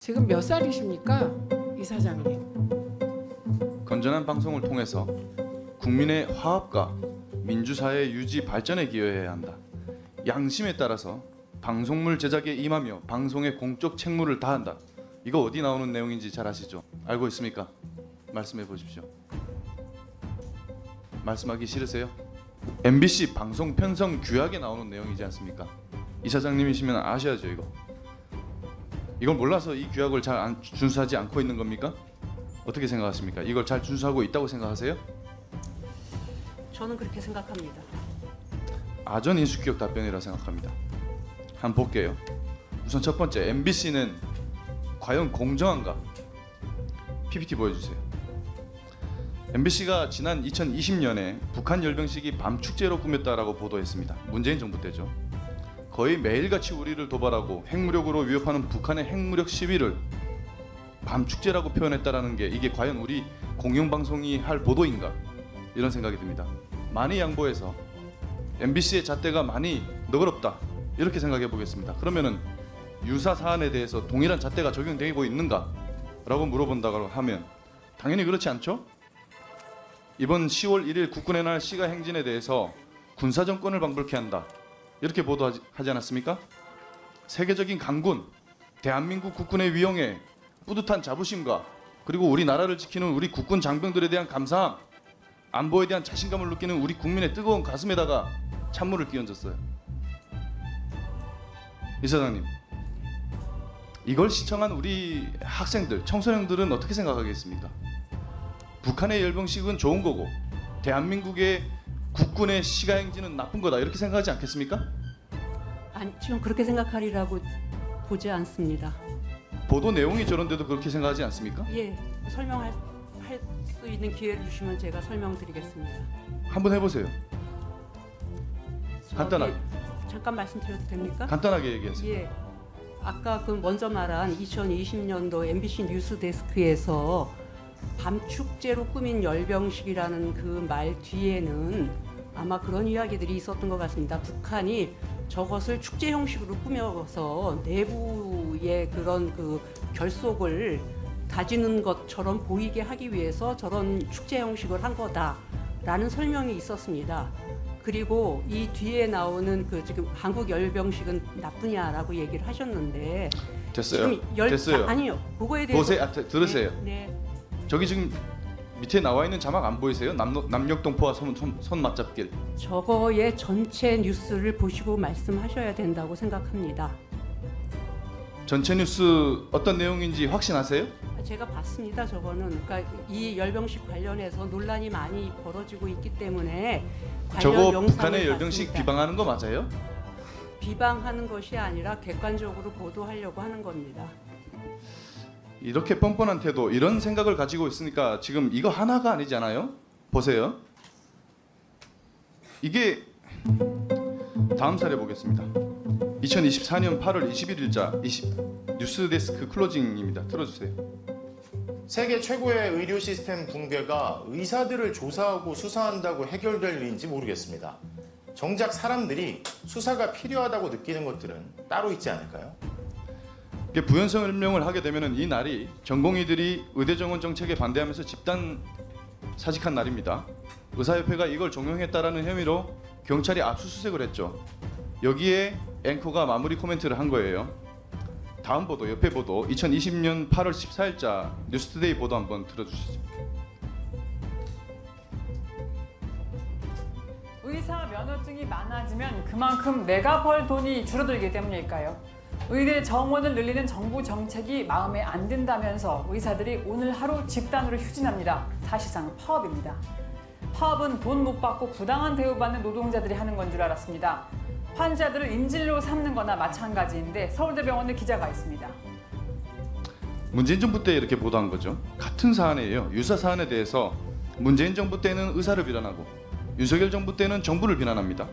지금 몇 살이십니까, 이사장님? 건전한 방송을 통해서 국민의 화합과 민주사회 유지 발전에 기여해야 한다. 양심에 따라서 방송물 제작에 임하며 방송의 공적 책무를 다한다. 이거 어디 나오는 내용인지 잘 아시죠? 알고 있습니까? 말씀해 보십시오. 말씀하기 싫으세요? MBC 방송 편성 규약에 나오는 내용이지 않습니까? 이사장님이시면 아셔야죠 이거. 이걸 몰라서 이 규약을 잘 준수하지 않고 있는 겁니까? 어떻게 생각하십니까? 이걸 잘 준수하고 있다고 생각하세요? 저는 그렇게 생각합니다. 아전 인수격 답변이라 생각합니다. 한번 볼게요. 우선 첫 번째, MBC는 과연 공정한가? PPT 보여주세요. MBC가 지난 2020년에 북한 열병식이 밤 축제로 꾸몄다라고 보도했습니다. 문재인 정부 때죠. 거의 매일같이 우리를 도발하고 핵무력으로 위협하는 북한의 핵무력 시위를 밤 축제라고 표현했다라는 게 이게 과연 우리 공영방송이 할 보도인가? 이런 생각이 듭니다. 많이 양보해서 MBC의 잣대가 많이 너그럽다 이렇게 생각해 보겠습니다. 그러면은 유사 사안에 대해서 동일한 잣대가 적용되고 있는가? 라고 물어본다고 하면 당연히 그렇지 않죠? 이번 10월 1일 국군의 날 시가 행진에 대해서 군사정권을 방불케 한다 이렇게 보도하지 않았습니까? 세계적인 강군, 대한민국 국군의 위용에 뿌듯한 자부심과 그리고 우리나라를 지키는 우리 국군 장병들에 대한 감사함, 안보에 대한 자신감을 느끼는 우리 국민의 뜨거운 가슴에다가 찬물을 끼얹었어요. 이사장님, 이걸 시청한 우리 학생들, 청소년들은 어떻게 생각하겠습니까? 북한의 열병식은 좋은 거고 대한민국의 국군의 시가행진은 나쁜 거다 이렇게 생각하지 않겠습니까? 아니, 지금 그렇게 생각하리라고 보지 않습니다. 보도 내용이 저런데도 그렇게 생각하지 않습니까? 예, 설명할 수 있는 기회를 주시면 제가 설명드리겠습니다. 한번 해보세요. 저기, 간단하게. 잠깐 말씀드려도 됩니까? 간단하게 얘기하세요. 예, 아까 그 먼저 말한 2020년도 MBC 뉴스데스크에서 밤축제로 꾸민 열병식이라는 그 말 뒤에는 아마 그런 이야기들이 있었던 것 같습니다. 북한이 저것을 축제 형식으로 꾸며서 내부의 그런 그 결속을 다지는 것처럼 보이게 하기 위해서 저런 축제 형식을 한 거다라는 설명이 있었습니다. 그리고 이 뒤에 나오는 그 지금 한국 열병식은 나쁘냐라고 얘기를 하셨는데 됐어요. 지금 됐어요. 아니요. 그거에 대해서 보세요. 들으세요. 네. 저기 지금 밑에 나와 있는 자막 안 보이세요? 남녘동포와 손 맞잡길. 저거의 전체 뉴스를 보시고 말씀하셔야 된다고 생각합니다. 전체 뉴스 어떤 내용인지 확신하세요? 제가 봤습니다. 저거는 그러니까 이 열병식 관련해서 논란이 많이 벌어지고 있기 때문에 관련 저거 영상을 북한의 열병식 봤습니다. 비방하는 거 맞아요? 비방하는 것이 아니라 객관적으로 보도하려고 하는 겁니다. 이렇게 뻔뻔한 태도, 이런 생각을 가지고 있으니까 지금 이거 하나가 아니잖아요. 보세요. 이게 다음 사례 보겠습니다. 2024년 8월 21일자 뉴스데스크 클로징입니다. 틀어주세요. 세계 최고의 의료 시스템 붕괴가 의사들을 조사하고 수사한다고 해결될 일인지 모르겠습니다. 정작 사람들이 수사가 필요하다고 느끼는 것들은 따로 있지 않을까요? 이게 부연성 설명을 하게 되면은 이 날이 전공의들이 의대 정원 정책에 반대하면서 집단 사직한 날입니다. 의사협회가 이걸 종용했다라는 혐의로 경찰이 압수수색을 했죠. 여기에 앵커가 마무리 코멘트를 한 거예요. 다음 보도, 옆에 보도, 2020년 8월 14일자 뉴스투데이 보도 한번 들어주시죠. 의사 면허증이 많아지면 그만큼 내가 벌 돈이 줄어들기 때문일까요? 의대 정원을 늘리는 정부 정책이 마음에 안 든다면서 의사들이 오늘 하루 집단으로 휴진합니다. 사실상 파업입니다. 파업은 돈 못 받고 부당한 대우받는 노동자들이 하는 건 줄 알았습니다. 환자들을 인질로 삼는 거나 마찬가지인데 서울대병원에 기자가 있습니다. 문재인 정부 때 이렇게 보도한 거죠. 같은 사안이에요. 유사 사안에 대해서 문재인 정부 때는 의사를 비난하고 윤석열 정부 때는 정부를 비난합니다.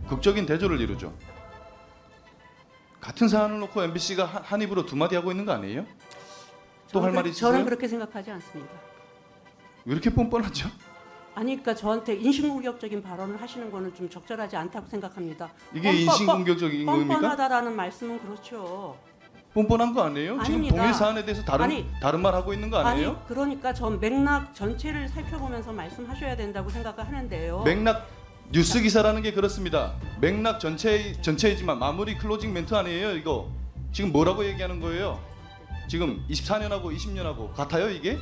극적인 대조를 이루죠. 같은 사안을 놓고 MBC가 한 입으로 두 마디 하고 있는 거 아니에요? 또 할 말이 있으세요? 저는 그렇게 생각하지 않습니다. 왜 이렇게 뻔뻔하죠? 아니 그러니까 저한테 인신공격적인 발언을 하시는 거는 좀 적절하지 않다고 생각합니다. 이게 인신공격적인 겁니까? 뻔뻔하다라는 말씀은 그렇죠. 뻔뻔한 거 아니에요? 지금 아닙니다. 동일 사안에 대해서 다른 말 하고 있는 거 아니에요? 아니 그러니까 전 맥락 전체를 살펴보면서 말씀하셔야 된다고 생각을 하는데요. 맥락 뉴스 기사라는 게 그렇습니다. 맥락 전체이지만 마무리 클로징 멘트 아니에요, 이거. 지금 뭐라고 얘기하는 거예요? 지금 24년하고 20년하고 같아요, 이게?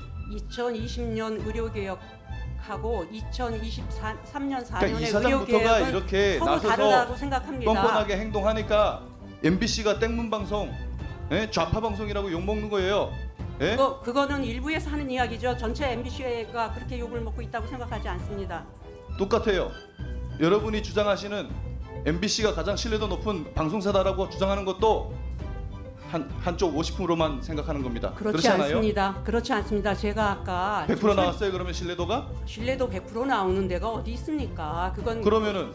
2020년 의료개혁하고 2023년 4년의 그러니까 이사장부터가 의료개혁은 이렇게 서로 나서서 다르다고 생각합니다. 뻔뻔하게 행동하니까 MBC가 땡문 방송, 예? 좌파 방송이라고 욕 먹는 거예요. 예? 그거는 일부에서 하는 이야기죠. 전체 MBC가 그렇게 욕을 먹고 있다고 생각하지 않습니다. 똑같아요. 여러분이 주장하시는 MBC가 가장 신뢰도 높은 방송사다라고 주장하는 것도 한쪽 50%만 생각하는 겁니다. 그렇지 않아요? 않습니다. 그렇지 않습니다. 제가 아까 100% 나왔어요. 그러면 신뢰도가? 신뢰도 100% 나오는 데가 어디 있습니까? 그거는 그러면은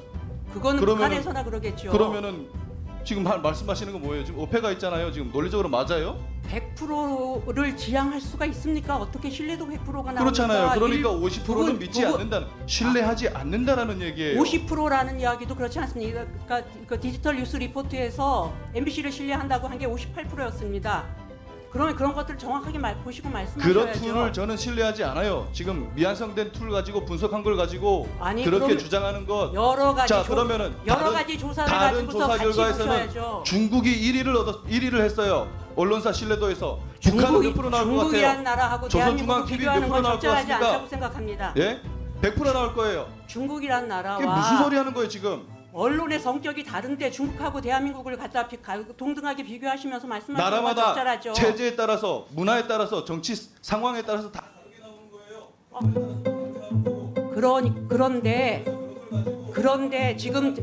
북한에서나 그러겠죠. 그러면은 지금 말씀하시는 건 뭐예요? 지금 오페가 있잖아요. 지금 논리적으로 맞아요? 100%를 지향할 수가 있습니까? 어떻게 신뢰도 100%가 나옵니까? 그렇잖아요. 그러니까 50%는 부분, 믿지 않는다, 신뢰하지 않는다라는 얘기예요. 50%라는 이야기도 그렇지 않습니까? 그러니까 그 디지털 뉴스 리포트에서 MBC를 신뢰한다고 한 게 58%였습니다. 그러면 그런 것들을 정확하게 보시고 그런 말씀하셔야죠. 툴을 저는 신뢰하지 않아요. 지금 미완성된 툴 가지고 분석한 걸 가지고 아니, 그렇게 그럼 주장하는 것. 여러 가지 자, 그러면은 여러 가지 조사를 다른 가지고서 조사 같이 결과에서는 보셔야죠. 중국이 1위를 했어요. 언론사 신뢰도에서. 북한은 몇 프로 나올 것 중국이란 같아요? 나라하고 조선중앙 대한민국 TV 비교하는 몇 건 프로 나올 것 적절하지 같습니까? 않다고 생각합니다. 예? 100% 나올 거예요. 중국이란 이게 나라와 무슨 소리 하는 거예요, 지금? 언론의 성격이 다른데 중국하고 대한민국을 갖다 동등하게 비교하시면서 말씀하시는 건 나라마다 적절하죠. 체제에 따라서, 문화에 따라서, 정치 상황에 따라서 다 다르게 나오는 거예요. 그런데 지금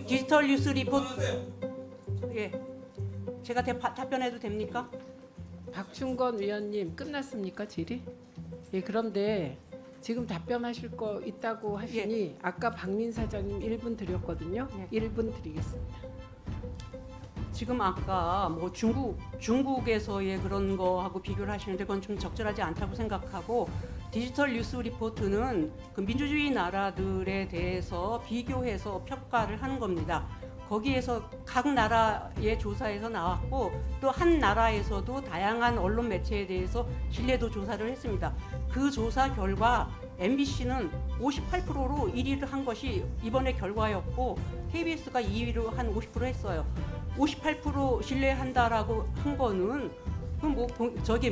디지털 뉴스 리포트 예. 제가 답변해도 됩니까? 박충건 위원님 끝났습니까 질의? 예, 그런데 지금 답변하실 거 있다고 하시니 아까 박민 사장님 1분 드렸거든요. 예. 1분 드리겠습니다. 지금 아까 뭐 중국에서의 그런 거하고 비교를 하시는데 그건 좀 적절하지 않다고 생각하고 디지털 뉴스 리포트는 그 민주주의 나라들에 대해서 비교해서 평가를 하는 겁니다. 거기에서 각 나라의 조사에서 나왔고 또 한 나라에서도 다양한 언론 매체에 대해서 신뢰도 조사를 했습니다. 그 조사 결과 MBC는 58%로 1위를 한 것이 이번의 결과였고 KBS가 2위로 한 50% 했어요. 58% 신뢰한다라고 한 거는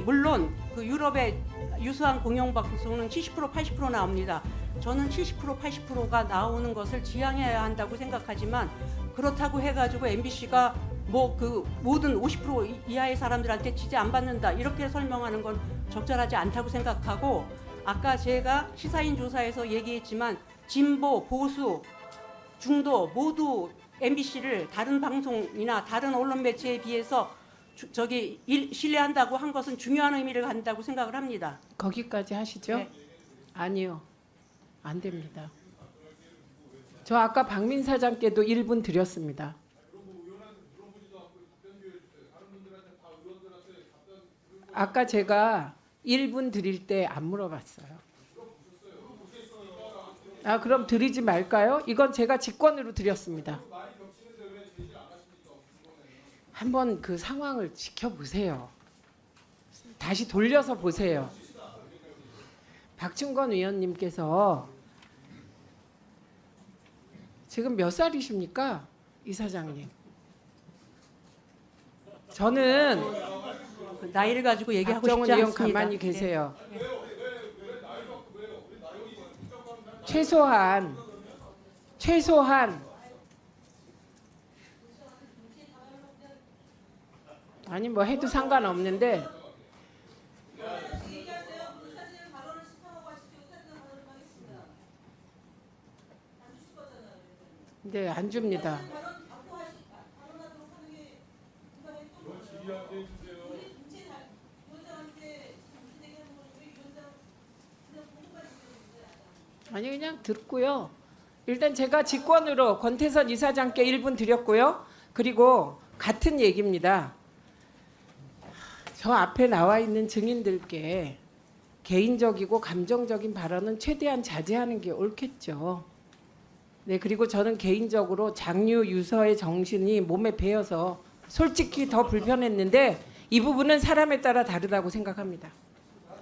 물론 그 유럽의 유수한 공영방송은 70% 80% 나옵니다. 저는 70% 80%가 나오는 것을 지향해야 한다고 생각하지만 그렇다고 해가지고 MBC가 뭐 그 모든 50% 이하의 사람들한테 지지 안 받는다 이렇게 설명하는 건 적절하지 않다고 생각하고 아까 제가 시사인 조사에서 얘기했지만 진보, 보수, 중도 모두 MBC를 다른 방송이나 다른 언론 매체에 비해서 신뢰한다고 한 것은 중요한 의미를 갖는다고 생각을 합니다. 거기까지 하시죠? 네. 아니요. 안 됩니다. 저 아까 박민 사장께도 1분 드렸습니다. 아까 제가 1분 드릴 때 안 물어봤어요. 아, 그럼 드리지 말까요? 이건 제가 직권으로 드렸습니다. 한번 그 상황을 지켜보세요. 다시 돌려서 보세요. 박충건 위원님께서 지금 몇 살이십니까? 이사장님. 저는 나이를 가지고 얘기하고 박정은 싶지 의원 않습니다. 가만히 네. 계세요. 최소한 아니 뭐 해도 상관없는데 네, 안 줍니다. 아니 그냥 듣고요. 일단 제가 직권으로 권태선 이사장께 1분 드렸고요. 그리고 같은 얘기입니다. 저 앞에 나와 있는 증인들께 개인적이고 감정적인 발언은 최대한 자제하는 게 옳겠죠. 네, 그리고 저는 개인적으로 장유 유서의 정신이 몸에 배어서 솔직히 더 불편했는데 이 부분은 사람에 따라 다르다고 생각합니다.